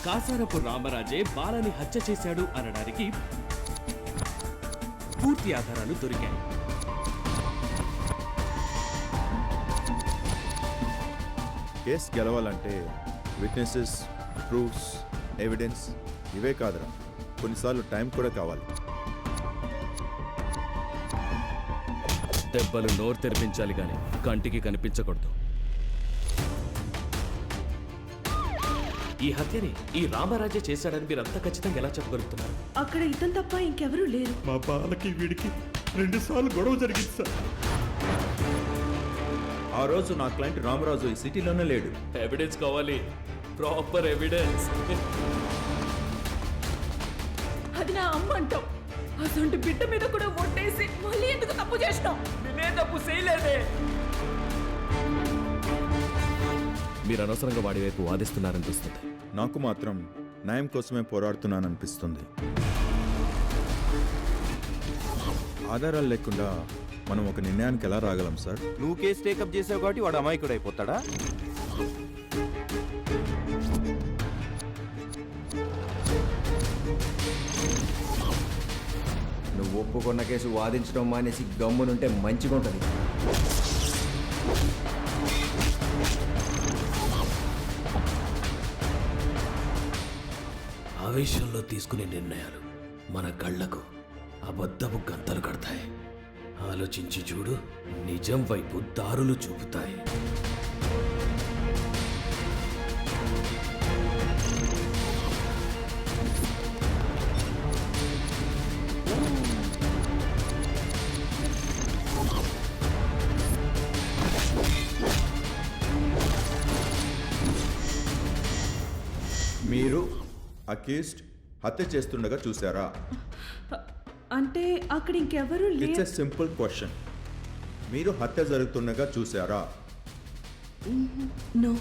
కాసారపు రామరాజే బాలని హత్య చేశాడు అనడానికి పూర్తి ఆధారాలు దొరికాయి. కేసు గెలవాలంటే విట్నెసెస్, ప్రూఫ్స్, ఎవిడెన్స్ ఇవే కాదురా, కొన్నిసార్లు టైం కూడా కావాలి. దెబ్బలు నోరు తెరిపించాలి గాని కంటికి కనిపించకూడదు. ఈ హత్యని ఈ రామరాజే చేశాడని మీరంతా ఖచ్చితంగా ఎలా చెప్పగలుగుతున్నారు? అక్కడ ఇతను తప్ప ఇంకెవరూ లేరు. మా బాలకి వీడికి 2 సార్లు గొడవ జరిగింది సార్. ఆ రోజు నా క్లయింట్ రామరాజు ఈ సిటీలోనే లేడు. ఎవిడెన్స్ కావాలి, ప్రాపర్ ఎవిడెన్స్. అది నా అమ్మ అంటావు. అసలు బిడ్డ మీద కూడా ఒట్టేసి మళ్ళీ ఎందుకు తప్పు చేసినావు? నేనే తప్పు చేయలేదే. మీరు అనవసరంగా వాడి వైపు వాదిస్తున్నారనిపిస్తుంది. నాకు మాత్రం న్యాయం కోసమే పోరాడుతున్నాననిపిస్తుంది. ఆధారాలు లేకుండా మనం ఒక నిర్ణయానికి ఎలా రాగలం సార్? నువ్వు కేసు టేకప్ చేసావు కాబట్టి వాడు అమాయకుడు అయిపోతాడా? నువ్వు ఒప్పుకున్న కేసు వాదించడం మానేసి గమ్మునుంటే మంచిగా ఉంటుంది. ఆవేశంలో తీసుకునే నిర్ణయాలు మన కళ్లకు అబద్ధపు గంతలు కడతాయి. ఆలోచించి చూడు, నిజం వైపు దారులు చూపుతాయి. మీరు అక్యూజ్డ్ హత్య చేస్తుండగా చూసారా? అంటే అక్కడ ఇంకెవరూ ఇట్స్ లేరు. A simple question. మీరు హత్య జరుగుతుండగా చూసారా? నో.